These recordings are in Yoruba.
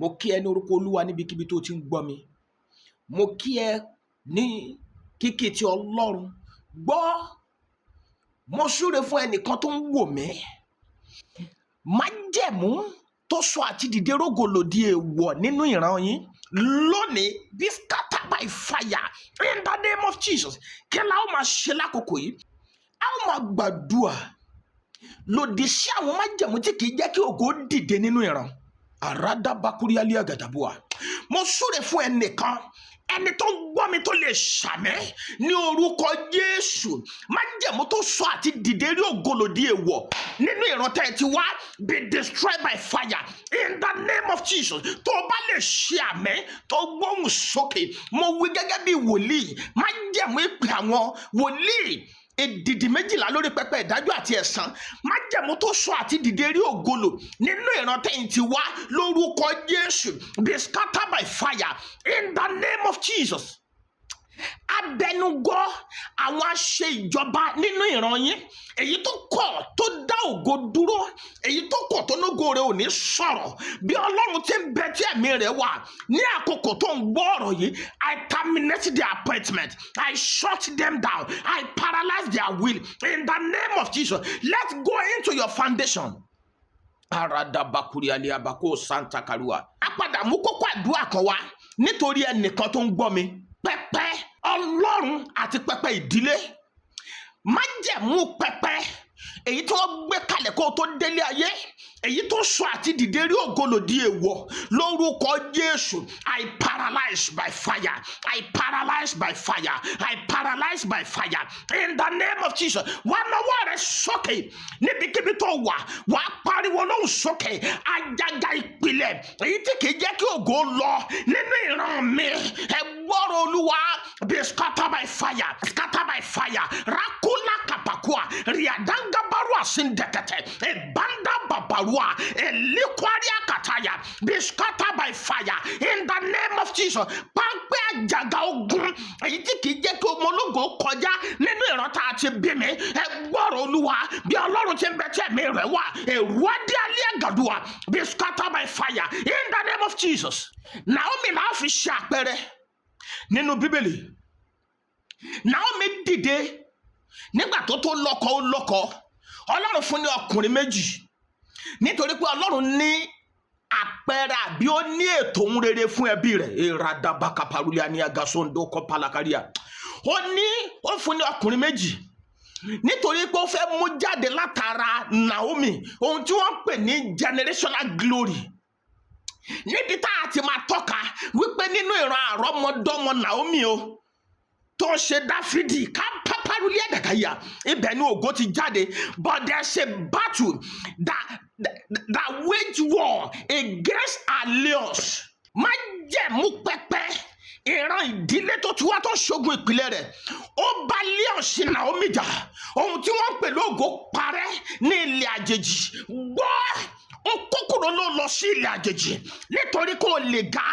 mo kí ẹ ní orúkọ Olúwa níbikíbi tó ti ń gbọ́ mi. Mo kí ẹ ní kíkí ti Ọlọ́run. Gbọ́, mo súre fún ẹnìkan tó ń wò mí. Májẹ̀mú tó sọ àti dìde rógòlò di èèwọ̀ nínú ìran yín lónìí, be scattered by fire in the name of Jesus. Kí la ó máa ṣe lákòókò yìí? A ó máa gbàdúrà lòdì sí àwọn májẹ̀mú tí kì í jẹ́ kí ògo dìde nínú ìran. Àràdá bakúrí alẹ́ àgàdàbúà. Mo súre fún ẹnìkan, ẹni tó ń gbọ́ mi tó lè ṣàmẹ́ ní orúkọ Jésù. Májẹ̀mú tó sọ àti dìde rí ògolo di èèwọ̀ nínú ìran tẹ́ ẹ ti wá, be destroyed by fire in the name of Jesus. Tó o bá lè ṣe àmẹ́ tó gbóhùn sókè, mo wí gẹ́gẹ́ bí wòlíì. Májẹ̀mú ìpè àwọn wòlíì èdìdì méjìlá lórí pẹpẹ ìdájọ́ àti ẹ̀san. Májẹ̀mú tó sọ àti dìde rí ògolo nínú ìran tẹ́yìn ti wá lórúkọ Jésù, be scattered by fire in the name of Jesus. Abẹnugọ́ àwọn aṣe ìjọba nínú ìran yín, èyí tó kọ̀ tó dá ògo dúró, èyí tó kọ̀ tó lógo rẹ̀ ò ní sọ̀rọ̀. Bí Ọlọ́run ti ń bẹ tí ẹ̀mí rẹ̀ wà ní àkókò tó ń gbọ́ ọ̀rọ̀ yìí, I terminate their appointment, I shut them down, I paralyze their will in the name of Jesus. Let's go into your foundation. Aradabakuri aliabako Santa Karua. Apadà mú kókó àdúrà kan wá nítorí ẹnìkan tó ń gbọ́ mi. Pẹpẹ Ọlọ́run àti pẹpẹ ìdílé. Májẹ̀mú pẹpẹ èyí tó gbé kalẹ̀ kó tó délé ayé, èyí tó sọ àti dìde rí ògolo di èèwọ̀ lórúkọ Jésù. I paralyze by fire, I paralyze by fire, I paralyze by fire in the name of Jesus. Wà náwó rẹ̀ sókè níbikíbi tó wà, wà á pariwo lóhùn sókè. Àjàgà ìpìlẹ̀ èyí tí kì í jẹ́ kí ògo lọ nínú ìran mi, ẹ gbọ́rọ̀ Olúwa, be scattered by fire, scattered by fire. Rakula kapakua, riadanga barua sindekete, ebanda babarua, elikwaria kataya, be scattered by fire in the name of Jesus. Pápẹ́ àjàgà ogun èyí tí kì í jẹ́ kí ọmọlógo kọjá nínú ìran tá a ti bí mi, ẹ gbọ́rọ̀ Olúwa, bí Ọlọ́run ti ń bẹ tí ẹ̀mí rẹ̀ wà, èrú adé alẹ́ àgàdùà, be scattered by fire in the name of Jesus. Naomi náà fi ṣe àpẹẹrẹ nínú Bíbélì. Naomi dìde nígbà tó lọ́kọ ó lọ́kọ. Ọlọ́run fún ní ọkùnrin méjì nítorí pé Ọlọ́run ní àpẹẹrẹ àbí ó ní ètò ohun rere fún ẹbí rẹ̀. Eradabakaparulia ní agasondo kọpalakaria. Ó fún ní ọkùnrin méjì nítorí pé ó fẹ́ mú jáde látara Naomi ohun tí wọ́n pè ní generational glory. Níbi tá a ti máa tọ́ka wípé nínú ìran àrọ́mọdọ́mọ Naomi o tó ń ṣe Dáfídì ká pápárúlé ẹ̀dàkàyà, ibẹ̀ ni ògo ti jáde. But there's a battle that wage war against alliance. Májẹ̀mú pẹpẹ ìran ìdílé tó ti wá tó ṣogun ìpìlẹ̀ rẹ̀, ó bá alliance Naomi jà. Ohun tí wọ́n ń pè lógo parẹ́ ní ilẹ̀ àjèjì. Gbọ́, kókòrò ló lọ sí ilẹ̀ àjèjì nítorí kó lè ga.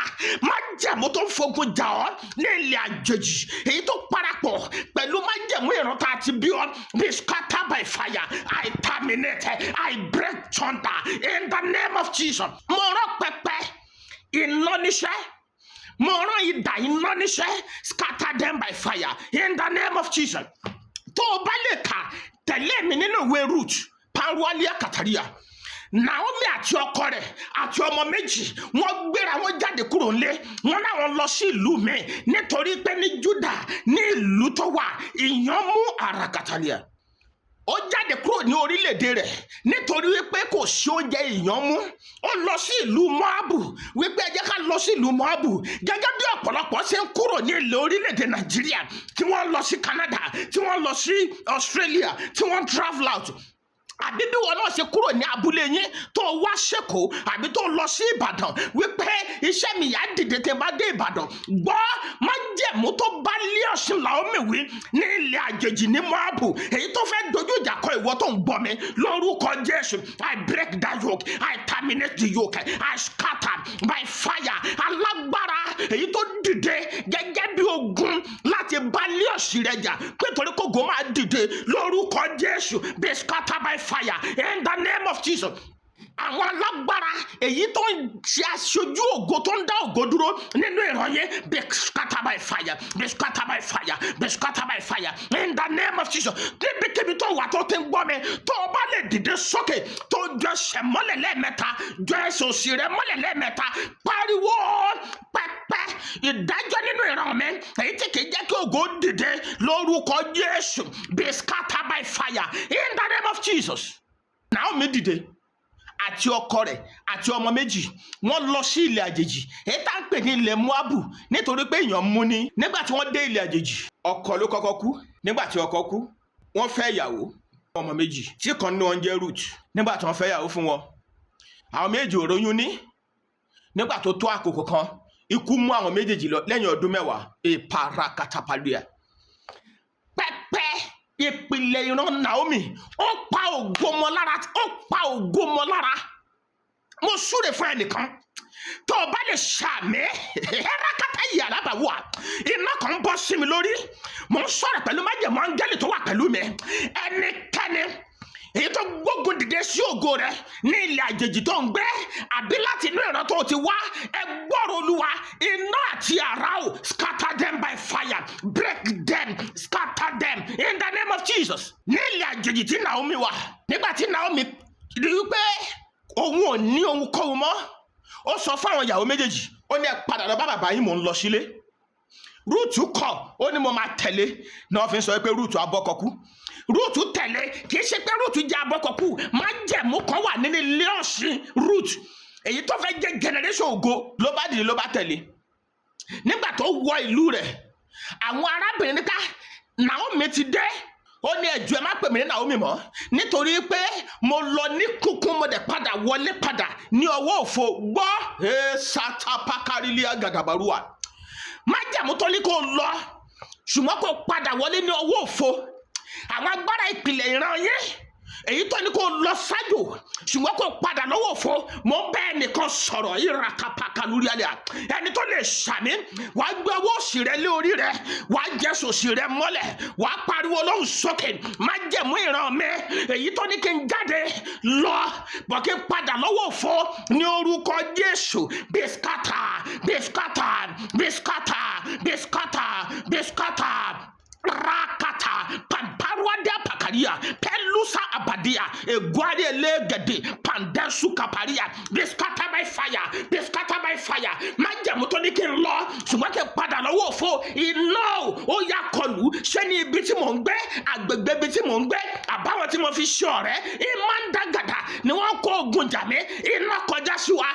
Májẹ̀mú tó ń fogun jà ọ́ ní ilẹ̀ àjèjì, èyí tó parapọ̀ pẹ̀lú májẹ̀mú ìran tá a ti bí ọ́, be scattered by fire. I terminate, I break thunder in the name of Jesus. Mo rán pẹpẹ iná níṣẹ́, mo rán idà iná níṣẹ́, scatter them by fire in the name of Jesus. Tó o bá lè kà tẹ̀lé mi nínú ìwé Ruth parualia kataria. Naomi àti ọkọ rẹ̀ àti ọmọ méjì wọ́n gbéra wọ́n jáde kúrò nílé, wọ́n náà lọ sí ìlú mi nítorí pé ní Júdà ní ìlú tó wà ìyàn mú àràkàtàlíà. Ó jáde kúrò ní orílẹ̀-èdè rẹ̀ nítorí wípé kò sí oúnjẹ ìyàn mú. Ó lọ sí ìlú Moabu wípé ẹ jẹ́ ká lọ sí ìlú Moabu, gẹ́gẹ́ bí ọ̀pọ̀lọpọ̀ ṣe ń kúrò ní ilẹ̀ orílẹ̀-èdè Nàìjíríà tí wọ́n lọ sí Canada, tí wọ́n lọ sí Australia, tí wọ́n travel out. Àbí bí wọn náà ṣe kúrò ní abúlé yín tó wá ṣèkó àbí tó lọ sí Ìbàdàn wípé iṣẹ́ mi yà dìde tẹ́ bá dé Ìbàdàn. Gbọ́, májẹ̀mú tó bá lé ọ̀sìn Naomi wí ní ilẹ̀ àjèjì ní Moabu, èyí tó fẹ́ dojú ìjà kọ ìwọ tó ń gbọ́ mi lórúkọ Jésù. I break that yoke, I terminate the yoke, I scatter by fire. Alágbára èyí tó dìde gẹ́gẹ́ bí ogun láti bá lé ọ̀sìn rẹ̀ jà pé torí kò gò máa dìde lórúkọ Jésù, be scattered by fire in the name of Jesus. àwọn alágbára èyí tó ń ṣe aṣojú ògo tó ń dá ògo dúró nínú ìran yẹn be scattered by fire, be scattered by fire, be scattered by fire in the name of Jesus. Níbikíbi tó wà tó ti ń gbọ́ mi, tó o bá lè dìde sókè tó jọ ẹsẹ̀ mọ́lẹ̀ lẹ́ẹ̀mẹ́ta, jọ ẹsẹ̀ òsì rẹ mọ́lẹ̀ lẹ́ẹ̀mẹ́ta, pariwo pẹpẹ ìdájọ́ nínú ìran mi èyí tí kì í jẹ́ kí ògo dìde lórúkọ Jésù, be scattered by fire in the name of Jesus. Naomi dìde àti ọkọ rẹ̀ àti ọmọ méjì, wọ́n lọ sí ilẹ̀ àjèjì èyí tá ń pè ní ilẹ̀ Moabu, nítorí pé èèyàn mú ní. Nígbà tí wọ́n dé ilẹ̀ àjèjì, ọkọ ló kọ́kọ́ kú. Nígbà tí ọkọ kú, wọ́n fẹ́ ìyàwó ọmọ méjì tí kan ní wọn jẹ́ Ruth. Nígbà tí wọ́n fẹ́ ìyàwó fún wọn, àwọn méjì ò róyún ní. Nígbà tó tó àkókò kan, ikú mú àwọn méjèèjì lọ lẹ́yìn ọdún mẹ́wàá. Parakatapalia. Pẹpẹ ìpìlẹ̀ ìran Naomi, ó pa ògo mọ́ lára, ó pa ògo mọ́ lára. Mo súre fún ẹnìkan tó o bá lè ṣàmì ẹ̀rákátá yìí alábàwọ̀ iná kan bọ́ sí mi lórí. Mo ń sọ̀rọ̀ pẹ̀lú májẹ̀mú áńgẹ́lì tó wà pẹ̀lú mi. Ẹnikẹ́ni èyí tó gbógun dìde sí ògo rẹ ní ilẹ̀ àjèjì tó ń gbé àbí láti inú ìran tó ti wá, ẹ gbọ́rọ̀ Olúwa, iná àti àrá o, scatter them by fire, break them, scatter them in the name of Jesus. Ní ilẹ̀ àjèjì tí Naomi wà, nígbà tí Naomi rí wípé òun ò ní ohunkóhun mọ́, ó sọ fáwọn ìyàwó méjèèjì, ó ní ẹ padà lọ bá bàbá yín, mò ń lọ sílé. Rúùtù kọ̀, ó ní mo máa tẹ̀lé. Náà fi ń sọ pé Rúùtù abọ́kọ̀kú. Rúùtù tẹ̀lé, kì í ṣe pé Rúùtù jẹ́ abọ́kọ̀kú, májẹ̀mú kan wà nínú ilé ọ̀sìn Rúùtù èyí tó fẹ́ jẹ́ generation ògo, ló bá dìde ló bá tẹ̀lé. Nígbà tó wọ ìlú rẹ̀, àwọn arábìnrin níta Naomi ti dé. Ó ní ẹjọ́ ẹ má pè mí ní Naomi mọ́, nítorí pé mo lọ ní kúnkún, mo dẹ̀ padà wọlé padà ní ọwọ́ òfo. Gbọ́ sátapákárílíà gàgàbàrúwà. Májẹ̀mú tó ní kó lọ ṣùgbọ́n kó padà wọlé ní ọwọ́ òfo. Àwọn agbára ìpìlẹ̀ ìran yẹn èyí tó ní kó lọ ṣáájú ṣùgbọ́n kó padà lọ́wọ́ òfo. Mo ń bá ẹnìkan sọ̀rọ̀ ìràkàpàkà lórí alẹ́ ẹni tó lè ṣàmì. Wà á gbé ọwọ́ òsì rẹ lé orí rẹ, wà á jẹ́ sòsì rẹ mọ́lẹ̀, wà á pariwo lóhùn sókè. Májẹ̀mú ìran mi èyí tó ní kí n jáde lọ bọ̀ kí n padà lọ́wọ́ òfo ní orúkọ Jésù. Be scattered, be scattered, be scattered, be scattered, be scattered. Rakata pamparwada pakaria pelusa abadia eguari elegede pandesu kaparia. Be scattered by fire, be scattered by fire. Májẹ̀mú tó ní kí n lọ ṣùgbọ́n kí n padà lọ́wọ́ òfo, iná ó yá kọlù. Ṣé ní ibi tí mò ń gbé, àgbègbè ibi tí mò ń gbé, àbáwọn tí mo fi ṣe ọ̀rẹ́, ìmọ̀ndàgàdà ni wọ́n kó ogun jà mí, iná kọjá sí wa.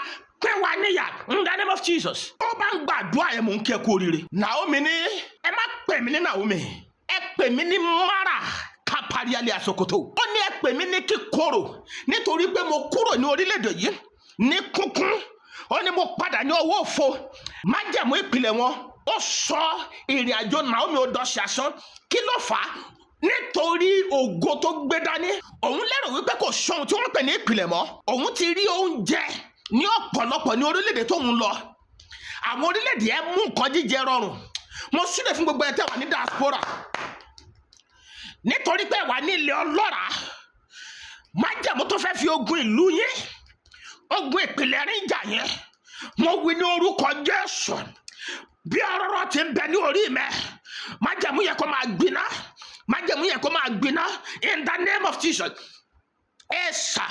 Pé wà níyà in the name of Jesus. Ó bá ń gbàdúrà ẹ̀ mò ń kí ẹ kú oríire. Naomi ní ẹ má pè mí ní Naomi, ẹ pè mí ní Mara kápáríálé àsokoto. Ó ní ẹ pè mí ní kíkorò, nítorí pé mo kúrò ní orílẹ̀-èdè yìí ní kúnkún. Ó ní mo padà ní ọwọ́ òfo. Májẹ̀mú ìpìlẹ̀ wọn ó sọ ìrìn àjò Naomi ó dọ̀ṣẹ̀ asán. Kí ló fà á? Nítorí ògo tó gbé dání. Òun lérò wípé kò sóhun tí wọ́n pè ní ìpìlẹ̀ mọ́. Òun ti rí oúnjẹ ní ọ̀pọ̀lọpọ̀ ní orílẹ̀-èdè tó ń lọ. Àwọn orílẹ̀-èdè ẹ mú nǹkan jíjẹ rọrùn. Mo súre fún gbogbo ẹ tẹ́ wà ní diaspora, nítorí pé wà ní ilẹ̀ ọlọ́ràá. Májẹ̀mú tó fẹ́ fi ogun ìlú yín, ogun ìpìlẹ̀ rìn jà yẹn, mo wí ní orúkọ Jésù. Bí ọ̀rọ̀ ti ń bẹ ní orí mi, májẹ̀mú yẹ kó máa gbiná, májẹ̀mú yẹ kó máa gbiná in the name of Jesus. Ẹ sà,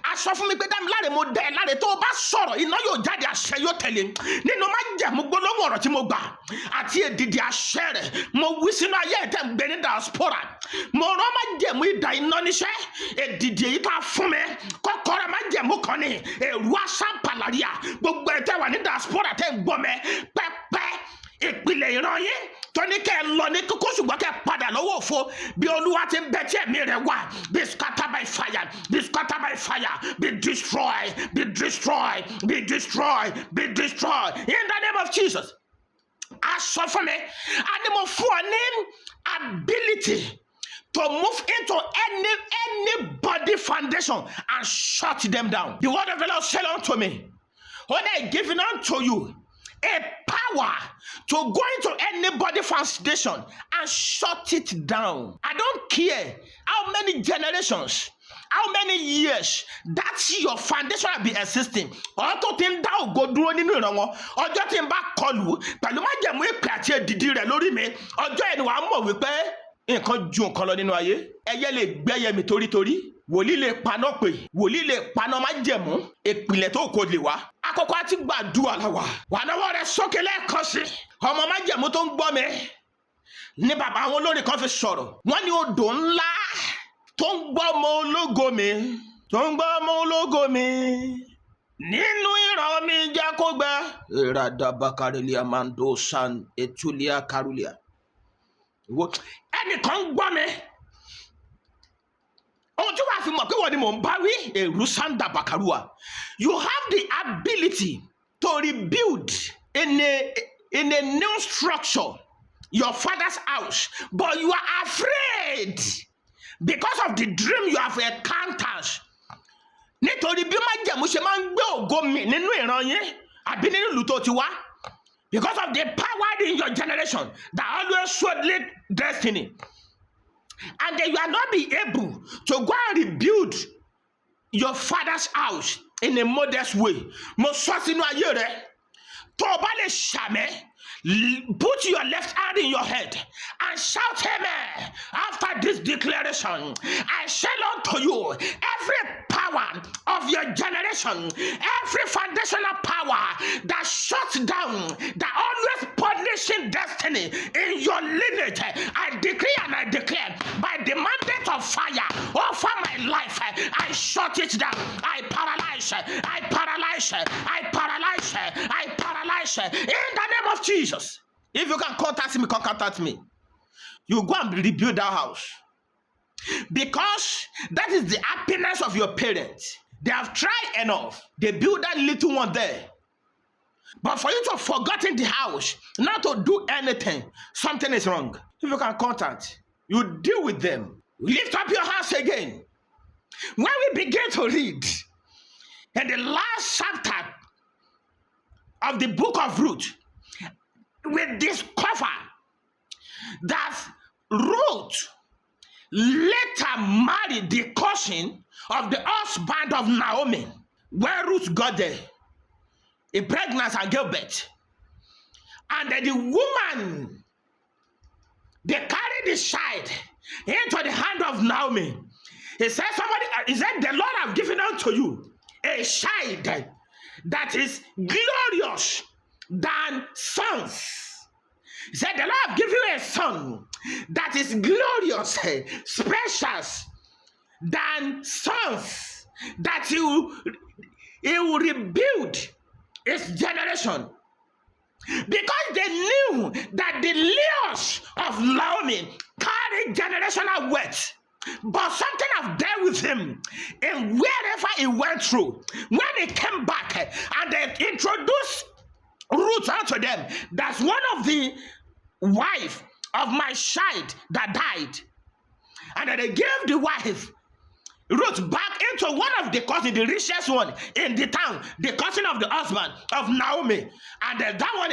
a sọ fún mi pé Dámiláre mo dẹ láre, tó o bá sọ̀rọ̀ iná yóò jáde, àṣẹ yóò tẹ̀lé. Nínú májẹ̀mú gbólóhùn ọ̀rọ̀ tí mo gbà àti èdìdì àṣẹ rẹ̀, mo wí sínú ayé ẹ̀ tẹ́ ń gbé ní diaspora. Mo rán májẹ̀mú ìdá iná níṣẹ́. Èdìdì èyí tá a fún mi, kọ́kọ́rọ́ májẹ̀mú kan ní èrú àṣàpàlàríà. Gbogbo ẹ̀ tẹ́ wà ní diaspora tẹ́ ń gbọ́ mẹ́ pẹ́pẹ́ ìpìlẹ̀ ìran yín tó ní kẹ́ ẹ lọ ní kókó ṣùgbọ́n kẹ́ ẹ padà lọ́wọ́ òfo. Bí Olúwa ti ń bẹ tí ẹ̀mí rẹ̀ wà, be scattered by fire, be scattered by fire, be destroyed, be destroyed, be destroyed, be destroyed in the name of Jesus. A sọ fún mi, a ní mo fún ọ ní ability to move into anybody foundation and shut them down. The word of the Lord said unto me, when I given unto you a power to go into anybody foundation and shut it down. I don't care how many generations, how many years that your foundation have been existing? Ọ̀rọ̀ tó ti ń dá ògo dúró nínú ìran wọn. Ọjọ́ tí n bá kọlù pẹ̀lú májẹ̀mú èpè àti èdìdì rẹ̀ lórí mi. Ọjọ́ ẹni wàá mọ̀ wípé nǹkan ju nǹkan lọ nínú ayé. Ẹyẹ lè gbẹ́yẹ mi torítorí. Wòlíì lè paná pè. Wòlíì lè paná májẹ̀mú. Ìpìlẹ̀ tó kò lè wá. Àkọ́kọ́ àti gbàdúrà la wà. Wà náwó rẹ̀ sókè lẹ́ẹ̀kan sí. Ọmọ májẹ̀mú tó ń gbọ́ mi. Ní bàbá àwọn olórin kan fi sọ̀rọ̀. Wọ́n ní odò ńlá tó ń gbọ́ ọmọ ológo mi. Tó ń gbọ́ ọmọ ológo mi. Nínú ìran mi jẹ́ kó gbẹ. Ìràdàbàkàrẹ̀lẹ̀ àmàndó san ètúlẹ̀ àkàrùlẹ̀. Ẹnìkan ń gbọ́ mi. Ohun tí wàá fi mọ̀ pé wọ́n ni mò ń bá wí. Èrú sanda bàkàrùwà. You have the ability to rebuild in a new structure your father's house, but you are afraid because of the dream you have encountered. Nítorí bí májẹ̀mú ṣe máa ń gbé ògo mi nínú ìran yín àbí nínú ìlú tó ti wá. Because of the power in your generation that always showed late destiny. And then you are not be able to go and rebuild your father's house in a modest way. Mo sọ sínú ayé rẹ. Tó o bá lè ṣàmẹ́. Put your left hand in your head and shout amen after this declaration. I say unto you, every power of your generation, every foundational power that shuts down, that always punishing destiny in your lineage, I decree and I declare by the mandate of fire over my life, I shut it down. I paralyze, I paralyze, I paralyze, I paralyze in the name of Jesus. If you can contact me, contact me. You go and rebuild that house. Because that is the happiness of your parents. They have tried enough. They build that little one there. But for you to have forgotten the house, not to do anything, something is wrong. If you can contact, you deal with them. Lift up your hands again. When we begin to read in the last chapter of the book of Ruth, we discover that Ruth later married the cousin of the husband of Naomi. When Ruth got there, a pregnancy and gave birth. And the woman, they carried the child into the hand of Naomi. He said, the Lord have given unto you a child that is glorious than sons. He said, the Lord have given you a son that is glorious, precious than sons, that he will rebuild his generation. Because they knew that the lineage of Naomi carried generational wealth. But something have dealt with him in wherever he went through. When he came back and they introduced Ruth unto them, that's one of the wife of my child that died. And then they gave the wife Ruth back into one of the cousins, the richest one in the town, the cousin of the husband of Naomi. And then that one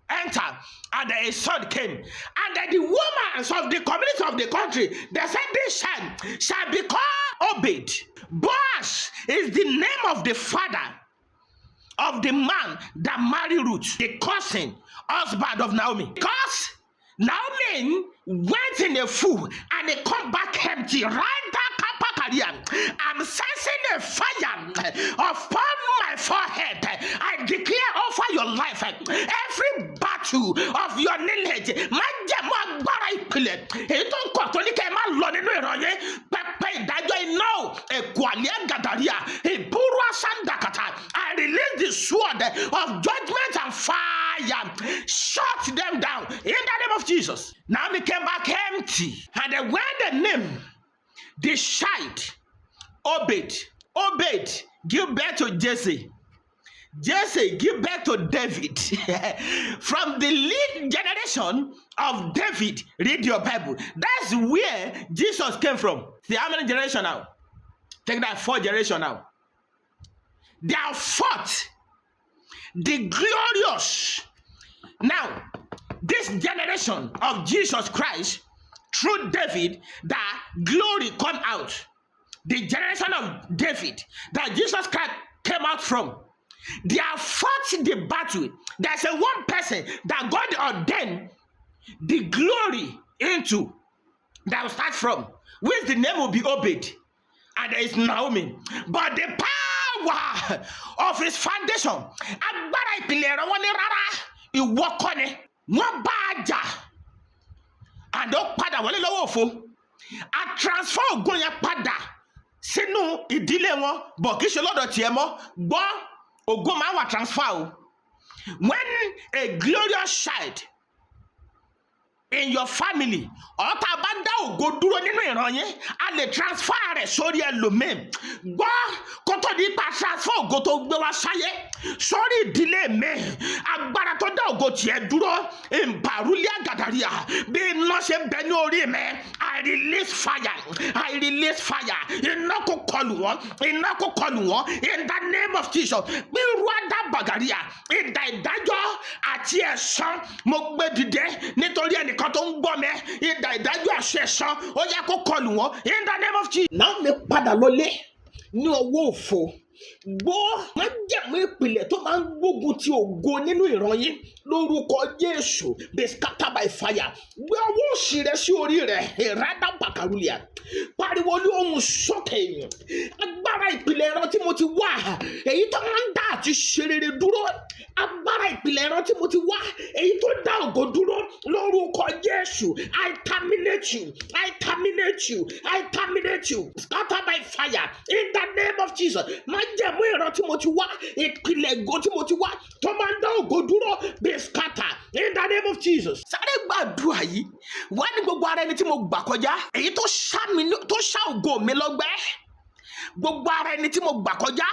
entered, and then a son came. And then the women of the community of the country, they said, this child shall be called Obed. Boaz is the name of the father of the man that married Ruth, the cousin, husband of Naomi. Because Naomi went in a fool and they come back empty. Right back. I'm sensing a fire upon my forehead. I declare over your life, every battle of your lineage, I release the sword of judgment and fire. Shut them down in the name of Jesus. Now they came back empty. And then when the name the child Obed give birth to Jesse. Jesse give birth to David. From the lead generation of David, read your Bible. That's where Jesus came from. See how many generations now? Take that 4 generations now. They are 4th. The glorious. Now, this generation of Jesus Christ, through David, that glory come out. the generation of David that Jesus Christ came out from, they have fought the battle. There's a one person that God ordained the glory into, that will start from, which the name will be Obed, and there is Naomi. But the power of his foundation, agbára ìpìlẹ̀ rẹ̀ wọ́n ní rárá ìwọ kọ́ ni, wọ́n bá a jà, and ó padà wọlé lọ́wọ́ òfo. A transfer ògo yẹn padà sínú ìdílé wọn, bọ̀ kì í ṣe lọ́dọ̀ tiẹ̀ mọ́. Gbọ́, ògo máa wà transfer o. When a glorious child in your family, or tá a bá dá ògo dúró nínú ìran yín, a lè transfer rẹ̀ sórí ẹlòmíì. Gbọ́, kó tó di pa transfer ògo tó gbé wá sáyé sórí ìdílé mi, agbára tó dá ògo tiẹ̀ dúró, ìbàrúlé àgàdàríà, bí iná ṣe bẹ ní orí mi, I release fire, I release fire. Iná kó kọlù wọ́n, iná kó kọlù wọ́n, in the name of Jesus. Bí ruada bàgàríà, ìdá ìdájọ́ àti ẹ̀san mo gbé dìde nítorí ẹnìkan tó ń gbọ́ mi, ìdá ìdájọ́ àti ẹ̀san ó yẹ kó kọlù wọ́n, in the name of Jesus. Náà mi padà lọlé ní ọwọ́ òfo. Gbọ́, má jẹ̀mú ìpìlẹ̀ tó máa ń gbógun ti ògo nínú ìran yín lórúkọ Jésù, be scattered by fire. Gbé ọwọ́ òsì rẹ sí orí rẹ̀, ìrádá bàkàrúlìà, pariwo ní ohùn sókè. Agbára ìpìlẹ̀ ìran tí mo ti wá, èyí tó máa ń dá àti ṣe rere dúró. Agbára ìpìlẹ̀ ìran tí mo ti wá, èyí tó dá ògo dúró lórúkọ Jésù. I terminate you, I terminate you, I terminate you. Scattered by fire in the name of Jesus. Má jẹ̀mú ìran tí mo ti wá, ìpìlẹ̀ ògo tí mo ti wá tó máa ń dá ògo dúró, be scattered in the name of Jesus. Sáré gbàdúrà yìí, wá ní gbogbo ara ẹni tí mo gbà kọjá, èyí tó ṣá ògo mi lọ́gbẹ́, gbogbo ara ẹni tí mo gbà kọjá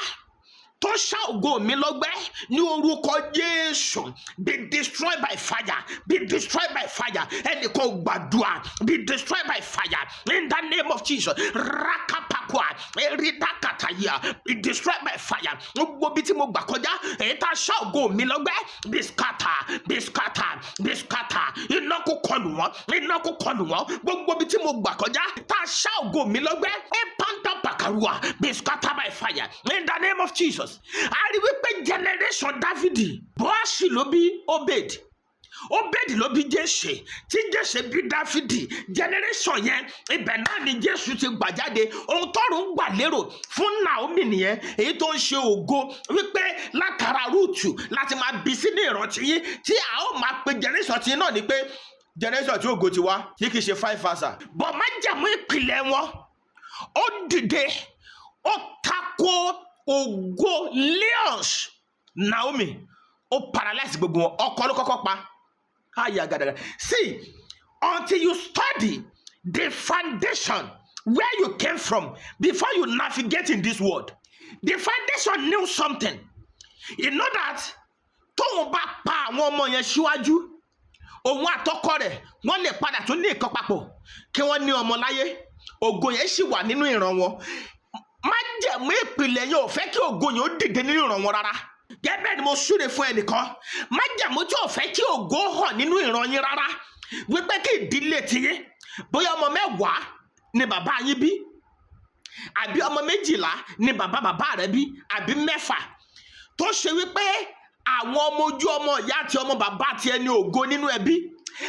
tó ṣá ògo mi lọ́gbẹ́, ní orúkọ Jésù, be destroyed by fire, be destroyed by fire. Ẹnìkan gbàdúrà, be destroyed by fire in the name of Jesus. Rakapakwa, eridakataya, be destroyed by fire. Gbogbo bí tí mo gbà kọjá, èyí tá ṣá ògo mi lọ́gbẹ́, be scattered, be scattered, be scattered. Iná kó kọlù wọ́n, iná kó kọlù wọ́n. Gbogbo bí tí mo gbà kọjá, tá ṣá ògo mi lọ́gbẹ́, be scattered by fire in the name of Jesus. A rí wípé generation Dáfídì, Bóásì ló bí Obed, Obed ló bí Jésè, tí Jésè bí Dáfídì. Generation yẹn, ibẹ̀ náà ni Jésù ti gbà jáde. Ohun tọ́run gbà lérò fún Naomi nìyẹn, èyí tó ń ṣe ògo wípé látara Rúùtù láti máa bí sí ní ìrántí yín, tí a ó máa pe generation tí náà ni pé generation tí ògo ti wá, tí kì í ṣe 5 fasa. Bọ̀ má jẹ̀mú ìpìlẹ̀ wọn, ó dìde, ó tako ògo Leons Naomi, ó paralyze gbogbo wọn, ọkọ ló kọ́kọ́ pa. See, until you study the foundation where you came from before you navigate in this world, the foundation knew something. You know that tóun bá pa àwọn ọmọ yẹn síwájú, òun àtọkọ rẹ̀ wọ́n lè padà tún ní ìkan papọ̀ kí wọ́n ní ọmọ láyé, ògo yẹn sì wà nínú ìran wọn. Májẹ̀mú ìpìlẹ̀ yẹn ò fẹ́ kí ògo yẹn ó dìde nínú ìran wọn rárá. Gẹ́gẹ́ ni mo súre fún ẹnìkan, májẹ̀mú tí ò fẹ́ kí ògo hàn nínú ìran yín rárá, wípé kí ìdílé tiyín, bóyá ọmọ 10 ni bàbá yín bí, àbí ọmọ 12 ni bàbá rẹ̀ bí, àbí 6, tó ṣe wípé àwọn ọmọ ojú ọmọ ìyá àti ọmọ bàbá tiẹ̀ ní ògo nínú ẹbí.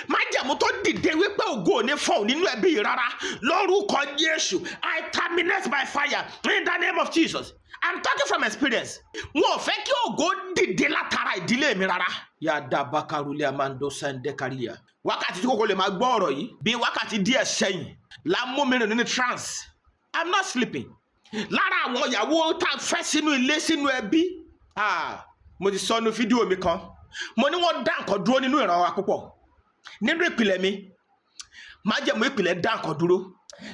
Májẹ̀mú tó dìde wípé ògo ò ní fọ́ nínú ẹbí rárá, lórúkọ Jésù, I terminate by fire in the name of Jesus. I'm talking from experience. Wọn ò fẹ́ kí ògo dìde látara ìdílé mi rárá. Yàda bakarule amando sende kariya. Wákàtí tí kòkó lè máa gbọ́ ọ̀rọ̀ yìí, bí wákàtí díẹ̀ sẹ́yìn, la mú mi rìn nínú trance. I'm not sleeping. Lára àwọn ìyàwó tá a fẹ́ sínú ilé sínú ẹbí. Mo ti sọ nínú fídíò mi kan. Mo ní wọ́n dá nǹkan dúró nínú ìran wa púpọ̀. Nínú ìpìlẹ̀ mi, májẹ̀mú ìpìlẹ̀ dá nǹkan dúró.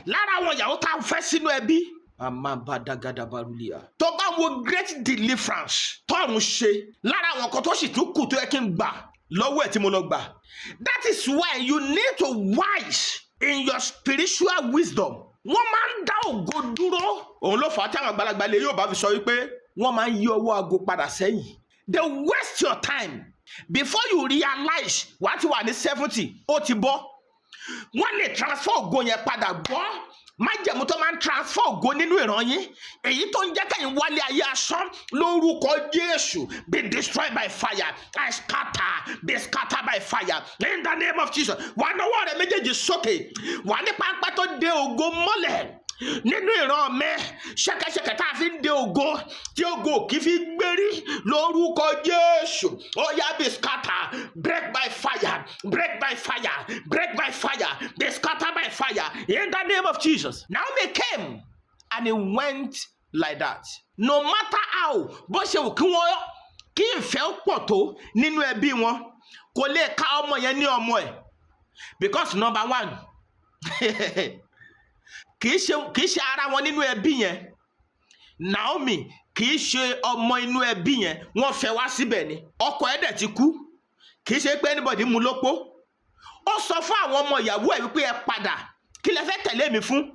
Lára àwọn ìyàwó tá a fẹ́ sínú ẹbí. Tó bá wo great deliverance tọ́run ṣe, lára àwọn kan tó sì tún kù tó yẹ kí n gbà lọ́wọ́ ẹ̀ tí mo lọ gbà. That is why you need to wise in your spiritual wisdom. Wọ́n máa ń dá ògo dúró. Òun ló fà á tí àwọn àgbàlagbà ilé yóò bá fi sọ wípé wọ́n máa ń yí ọwọ́ aago padà sẹ́yìn. They waste your time. Before you realize wàá ti wà ní 70, ó ti bọ́. Wọ́n lè transfer ògo yẹn padà gbọ́. májẹ̀mú tó máa ń transfer ògo nínú ìran yín, èyí tó ń jẹ́ kẹ́yìn wálé ayé asán, lórúkọ Jésù, be destroyed by fire. I scatter, be scattered by fire in the name of Jesus. Wà á náwó rẹ̀ méjèèjì sókè, wà ní pápá tó de ògo mọ́lẹ̀ nínú ìran mi, ṣẹ̀kẹ̀ṣẹ̀kẹ̀ tá a fi ń de ògo tí ògo kì í fi gbérí, lórúkọ Jésù, ó yá be scattered, break by fire, break by fire, break by fire, be scattered by fire in the name of Jesus. Naomi came and it went like that. No matter how bó ṣe wù kí ìfẹ́ pọ̀ tó nínú ẹbí wọn, kò lè ká ọmọ yẹn ní ọmọ ẹ̀, because number one kì í ṣe ara wọn nínú ẹbí yẹn. Naomi kì í ṣe ọmọ inú ẹbí yẹn, wọ́n fẹ́ wá síbẹ̀ ni. Ọkọ ẹ̀ dẹ̀ ti kú, kì í ṣe pé anybody mú lópó. Ó sọ fún àwọn ọmọ ìyàwó ẹ̀ wípé ẹ padà, kí lẹ fẹ́ tẹ̀lé mi fún?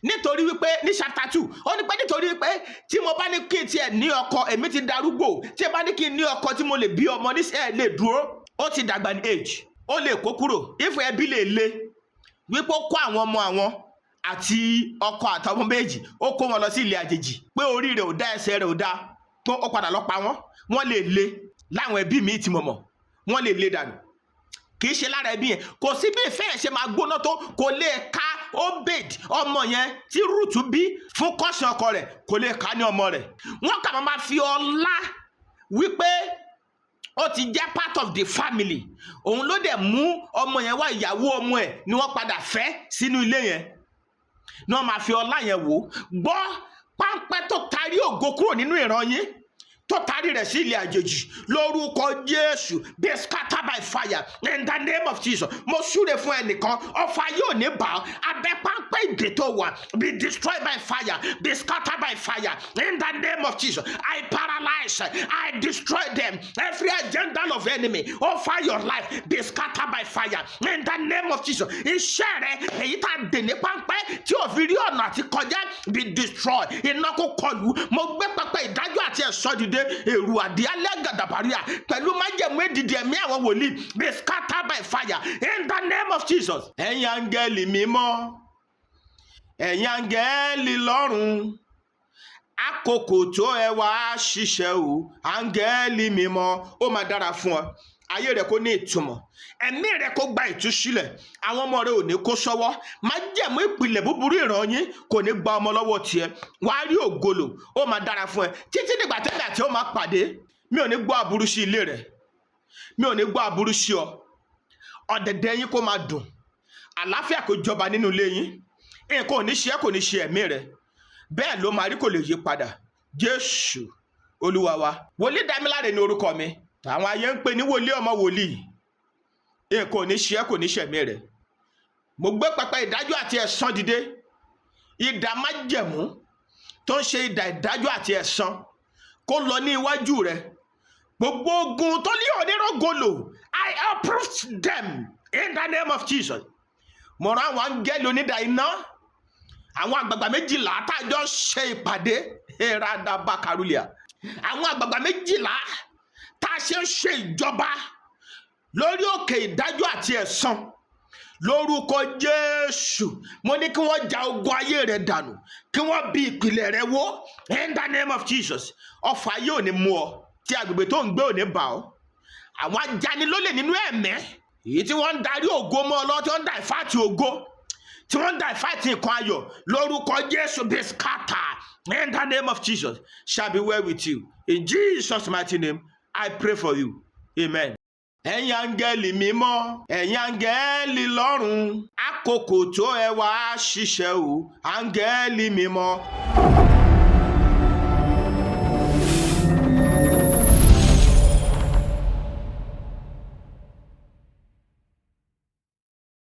Nítorí wípé ní chapter 2 ó ní pé nítorí wípé tí mo bá ní kí n tiẹ̀ ní ọkọ, èmi ti darúgbó, tí ẹ bá ní kí n ní ọkọ tí mo lè bí ọmọ ní ẹ lè dúró, ó ti dàgbà ní age, ó lè kó kúrò. Ìfẹ́ ẹbí lè le wípé ó kó àwọn ọmọ àwọn àti ọkọ àtàwọn méjì, ó kó wọn lọ sí ilé àjèjì, pé orí rẹ̀ ò dá, ẹsẹ̀ rẹ̀ ò dá, pé ó padà lọ pa wọ́n lè le. Láwọn ẹbí mi tí mo mọ̀, wọ́n lè le dànù. Kì í ṣe lára ẹbí yẹn, kò sí bí ìfẹ́ ẹ̀ ṣe máa gbóná tó, kò lè ká Obed ọmọ yẹn tí Rúùtù bí fún kọ́ṣẹ́ ọkọ rẹ̀, kò lè ká ní ọmọ rẹ̀. Wọ́n kà máa fi ọlá wípé ó ti jẹ́ part of the family, òun ló dẹ̀ mú ọmọ yẹn wá, ìyàwó ọmọ ẹ̀ ni wọ́n padà fẹ́ sínú ilé yẹn, ní wọ́n máa fi ọlá yẹn wò. Gbọ́ páńpẹ́ tó tarí ògo kúrò nínú ìran yín, tó tarí rẹ̀ sí ilé àjèjì, lórúkọ Jésù, be scattered by fire in the name of Jesus. Mo súre fún ẹnìkan, ọfà yóò ní bá abẹ́ páńpẹ́ ìdè tó wà, be destroyed by fire, be scattered by fire in the name of Jesus. I paralyze, I destroy them, every agenda of enemy over your life, be scattered by fire in the name of Jesus. Iṣẹ́ rẹ̀ èyí tá a dè ní páńpẹ́ tí ò fi rí ọ̀nà àti kọjá, be destroyed. Iná kó kọlù, mo gbé pápá ìdájọ́ àti ẹ̀ṣọ́ dìde, èrù àdí alẹ́ gàdàbàríà pẹ̀lú májẹ̀mú èdìdì ẹ̀mí àwọn wòlíì, be scattered by fire in the name of Jesus. Ẹ̀yin áńgẹ́lì mímọ́, ẹ̀yin áńgẹ́lì lọ́run, àkókò tó ẹ wá ṣiṣẹ́ o, áńgẹ́lì mímọ́, ó máa dára fún ọ. Ayé rẹ kó ní ìtumọ̀, ẹ̀mí rẹ kó gba ìtúsílẹ̀, àwọn ọmọ rẹ ò ní kó sọ́wọ́, májẹ̀mú ìpìlẹ̀ búburú ìran yín kò ní gba ọmọ lọ́wọ́ tiẹ̀, wàá rí ògolo, ó máa dára fún ẹ títí dìgbà tẹ́lẹ̀ àti ó máa pàdé. Mi ò ní gbọ́ aburú sí ilé rẹ, mi ò ní gbọ́ aburú sí ọ, ọ̀dẹ̀dẹ̀ yín kó máa dùn, àlàáfíà kó jọba nínú ilé yín, nǹkan ò ní ṣe ẹ́, kò ní ṣe ẹ̀mí rẹ, bẹ́ẹ̀ ló máa rí, kò lè yí padà. Jésù Olúwa wa. Wòlíì Dámiláre ní orúkọ mi, àwọn ayé ń pè ní wòlíì ọmọ wòlíì. Nǹkan ò ní ṣe ẹ́, kò ní ṣẹ̀mí rẹ̀. Mo gbé pẹpẹ ìdájọ́ àti ẹ̀san dìde, idà májẹ̀mú tó ń ṣe idà ìdájọ́ àti ẹ̀san kó lọ ní iwájú rẹ̀. Gbogbo ogun tó ní onírògolo, I uproot them in the name of Jesus. Mo rán àwọn áńgẹ́lì onídà iná, àwọn àgbàgbà 12 tájọ́ ṣe ìpàdé, Eradaba Karulia. Àwọn àgbàgbà 12 tá a ṣe ń ṣe ìjọba lórí òkè ìdájọ́ àti ẹ̀san, lórúkọ Jésù, mo ní kí wọ́n ja ogun ayé rẹ̀ dànù, kí wọ́n bí ìpìlẹ̀ rẹ̀ wó in the name of Jesus. Ọfà yóò ní mú ọ, tí agbègbè tó ń gbé ò ní bà ọ́. Àwọn ajanilólè nínú ẹ̀mí, èyí tí wọ́n ń darí ògo mọ́ ọ lọ, tí wọ́n ń dà ìfáàtì ògo, tí wọ́n ń dà ìfáàtì nǹkan ayọ̀, lórúkọ Jésù, be scattered in the name of Jesus. Shall be well with you in Jesus' mighty name. I pray for you. Amen. Ẹ̀yin áńgẹ́lì mímọ́, ẹ̀yin áńgẹ́lì lọ́run, àkókò tó ẹ wá ṣiṣẹ́ o, áńgẹ́lì mímọ́.